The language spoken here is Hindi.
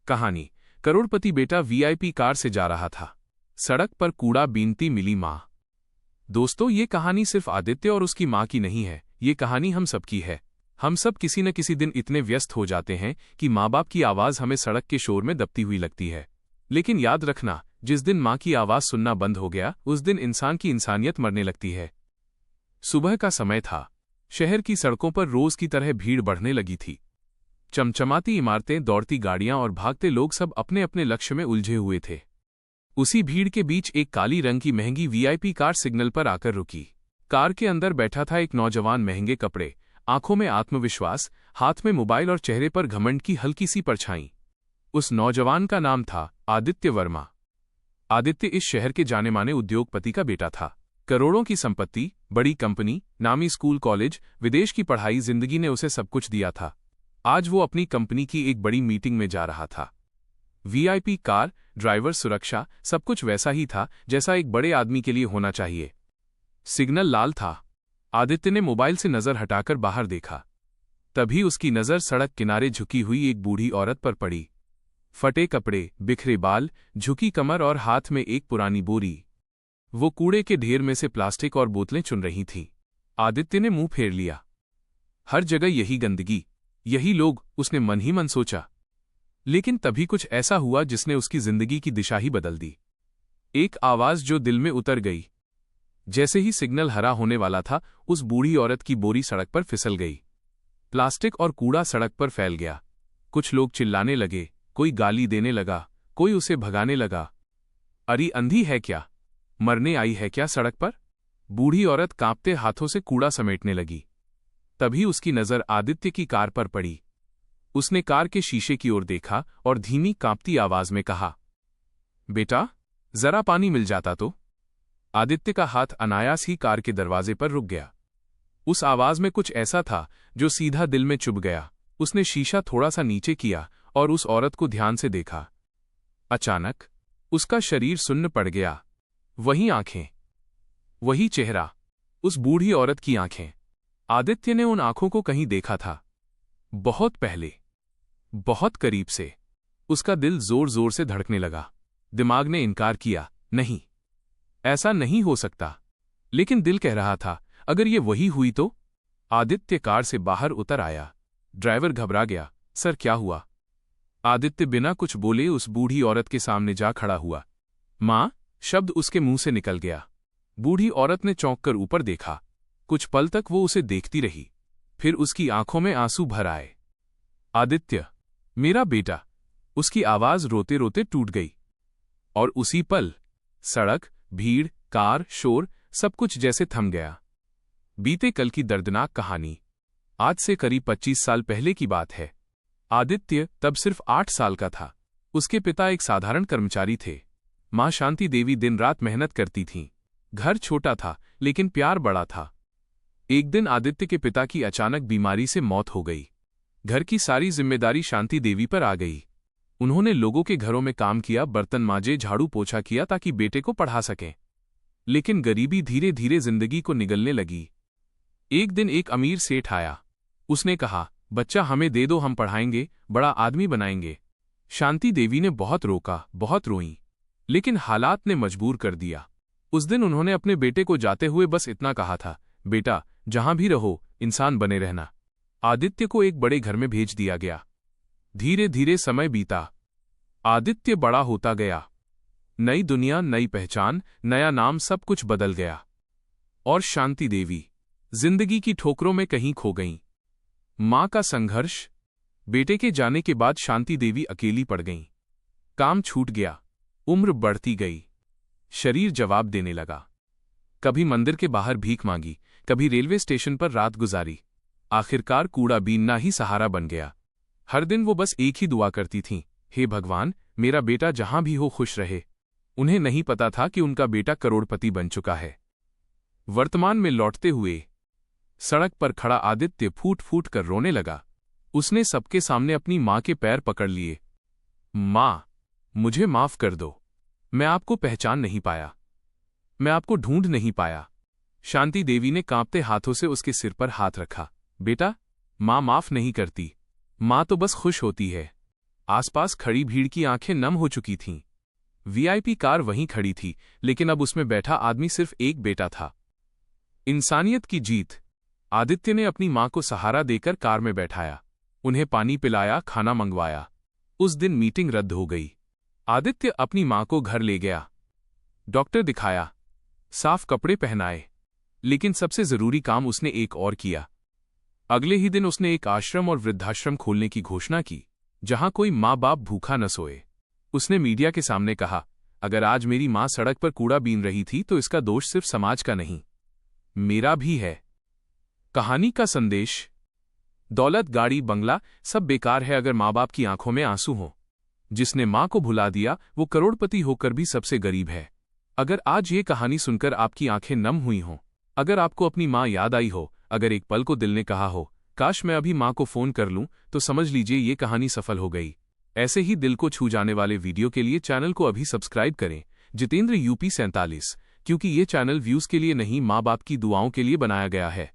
कहानी। करोड़पति बेटा वीआईपी कार से जा रहा था। सड़क पर कूड़ा बीनती मिली माँ। दोस्तों, ये कहानी सिर्फ आदित्य और उसकी माँ की नहीं है, ये कहानी हम सबकी है। हम सब किसी न किसी दिन इतने व्यस्त हो जाते हैं कि माँ बाप की आवाज़ हमें सड़क के शोर में दबती हुई लगती है। लेकिन याद रखना, जिस दिन माँ की आवाज़ सुनना बंद हो गया, उस दिन इंसान की इंसानियत मरने लगती है। सुबह का समय था। शहर की सड़कों पर रोज की तरह भीड़ बढ़ने लगी थी। चमचमाती इमारतें, दौड़ती गाड़ियां और भागते लोग सब अपने अपने लक्ष्य में उलझे हुए थे। उसी भीड़ के बीच एक काली रंग की महंगी वीआईपी कार सिग्नल पर आकर रुकी। कार के अंदर बैठा था एक नौजवान, महंगे कपड़े, आंखों में आत्मविश्वास, हाथ में मोबाइल और चेहरे पर घमंड की हल्की सी परछाई। उस नौजवान का नाम था आदित्य वर्मा। आदित्य इस शहर के जाने माने उद्योगपति का बेटा था। करोड़ों की संपत्ति, बड़ी कंपनी, नामी स्कूल कॉलेज, विदेश की पढ़ाई, जिंदगी ने उसे सब कुछ दिया था। आज वो अपनी कंपनी की एक बड़ी मीटिंग में जा रहा था। वीआईपी कार, ड्राइवर, सुरक्षा, सब कुछ वैसा ही था जैसा एक बड़े आदमी के लिए होना चाहिए। सिग्नल लाल था। आदित्य ने मोबाइल से नजर हटाकर बाहर देखा। तभी उसकी नजर सड़क किनारे झुकी हुई एक बूढ़ी औरत पर पड़ी। फटे कपड़े, बिखरे बाल, झुकी कमर और हाथ में एक पुरानी बोरी। वो कूड़े के ढेर में से प्लास्टिक और बोतलें चुन रही थी। आदित्य ने मुंह फेर लिया। हर जगह यही गंदगी, यही लोग, उसने मन ही मन सोचा। लेकिन तभी कुछ ऐसा हुआ जिसने उसकी जिंदगी की दिशा ही बदल दी। एक आवाज जो दिल में उतर गई। जैसे ही सिग्नल हरा होने वाला था, उस बूढ़ी औरत की बोरी सड़क पर फिसल गई। प्लास्टिक और कूड़ा सड़क पर फैल गया। कुछ लोग चिल्लाने लगे, कोई गाली देने लगा, कोई उसे भगाने लगा। अरे अंधी है क्या? मरने आई है क्या सड़क पर? बूढ़ी औरत कांपते हाथों से कूड़ा समेटने लगी। तभी उसकी नजर आदित्य की कार पर पड़ी। उसने कार के शीशे की ओर देखा और धीमी कांपती आवाज में कहा, बेटा, जरा पानी मिल जाता तो। आदित्य का हाथ अनायास ही कार के दरवाजे पर रुक गया। उस आवाज में कुछ ऐसा था जो सीधा दिल में चुभ गया। उसने शीशा थोड़ा सा नीचे किया और उस औरत को ध्यान से देखा। अचानक उसका शरीर सुन्न पड़ गया। वही आंखें, वही चेहरा, उस बूढ़ी औरत की आंखें। आदित्य ने उन आंखों को कहीं देखा था, बहुत पहले, बहुत करीब से। उसका दिल जोर जोर से धड़कने लगा। दिमाग ने इनकार किया, नहीं, ऐसा नहीं हो सकता। लेकिन दिल कह रहा था, अगर ये वही हुई तो? आदित्य कार से बाहर उतर आया। ड्राइवर घबरा गया। सर, क्या हुआ? आदित्य बिना कुछ बोले उस बूढ़ी औरत के सामने जा खड़ा हुआ। मां, शब्द उसके मुंह से निकल गया। बूढ़ी औरत ने चौंक कर ऊपर देखा। कुछ पल तक वो उसे देखती रही, फिर उसकी आंखों में आंसू भर आए। आदित्य, मेरा बेटा। उसकी आवाज रोते रोते टूट गई। और उसी पल सड़क, भीड़, कार, शोर, सब कुछ जैसे थम गया। बीते कल की दर्दनाक कहानी। आज से करीब 25 साल पहले की बात है। आदित्य तब सिर्फ 8 साल का था। उसके पिता एक साधारण कर्मचारी थे। मां शांति देवी दिन रात मेहनत करती थीं। घर छोटा था लेकिन प्यार बड़ा था। एक दिन आदित्य के पिता की अचानक बीमारी से मौत हो गई। घर की सारी जिम्मेदारी शांति देवी पर आ गई। उन्होंने लोगों के घरों में काम किया, बर्तन मांजे, झाड़ू पोछा किया ताकि बेटे को पढ़ा सकें। लेकिन गरीबी धीरे धीरे जिंदगी को निगलने लगी। एक दिन एक अमीर सेठ आया। उसने कहा, बच्चा हमें दे दो, हम पढ़ाएंगे, बड़ा आदमी बनाएंगे। शांति देवी ने बहुत रोका, बहुत रोई, लेकिन हालात ने मजबूर कर दिया। उस दिन उन्होंने अपने बेटे को जाते हुए बस इतना कहा था, बेटा, जहां भी रहो, इंसान बने रहना। आदित्य को एक बड़े घर में भेज दिया गया। धीरे धीरे समय बीता। आदित्य बड़ा होता गया। नई दुनिया, नई पहचान, नया नाम, सब कुछ बदल गया। और शांति देवी जिंदगी की ठोकरों में कहीं खो गईं। मां का संघर्ष। बेटे के जाने के बाद शांति देवी अकेली पड़ गईं। काम छूट गया, उम्र बढ़ती गई, शरीर जवाब देने लगा। कभी मंदिर के बाहर भीख मांगी, कभी रेलवे स्टेशन पर रात गुजारी। आखिरकार कूड़ा बीनना ही सहारा बन गया। हर दिन वो बस एक ही दुआ करती थीं, हे भगवान, मेरा बेटा जहां भी हो खुश रहे। उन्हें नहीं पता था कि उनका बेटा करोड़पति बन चुका है। वर्तमान में लौटते हुए सड़क पर खड़ा आदित्य फूट फूट कर रोने लगा। उसने सबके सामने अपनी मां के पैर पकड़ लिए। मां, मुझे माफ कर दो। मैं आपको पहचान नहीं पाया, मैं आपको ढूंढ नहीं पाया। शांति देवी ने कांपते हाथों से उसके सिर पर हाथ रखा। बेटा, मां माफ नहीं करती, मां तो बस खुश होती है। आसपास खड़ी भीड़ की आंखें नम हो चुकी थीं। वीआईपी कार वहीं खड़ी थी, लेकिन अब उसमें बैठा आदमी सिर्फ एक बेटा था। इंसानियत की जीत। आदित्य ने अपनी मां को सहारा देकर कार में बैठाया, उन्हें पानी पिलाया, खाना मंगवाया। उस दिन मीटिंग रद्द हो गई। आदित्य अपनी मां को घर ले गया, डॉक्टर दिखाया, साफ कपड़े पहनाए। लेकिन सबसे जरूरी काम उसने एक और किया। अगले ही दिन उसने एक आश्रम और वृद्धाश्रम खोलने की घोषणा की, जहां कोई माँ बाप भूखा न सोए। उसने मीडिया के सामने कहा, अगर आज मेरी मां सड़क पर कूड़ा बीन रही थी तो इसका दोष सिर्फ समाज का नहीं, मेरा भी है। कहानी का संदेश। दौलत, गाड़ी, बंगला सब बेकार है अगर माँ बाप की आंखों में आंसू हों। जिसने मां को भुला दिया वो करोड़पति होकर भी सबसे गरीब है। अगर आज ये कहानी सुनकर आपकी आंखें नम हुई हों, अगर आपको अपनी मां याद आई हो, अगर एक पल को दिल ने कहा हो, काश मैं अभी मां को फोन कर लूं, तो समझ लीजिए ये कहानी सफल हो गई। ऐसे ही दिल को छू जाने वाले वीडियो के लिए चैनल को अभी सब्सक्राइब करें। जितेंद्र यूपी 47, क्योंकि ये चैनल व्यूज के लिए नहीं, माँ बाप की दुआओं के लिए बनाया गया है।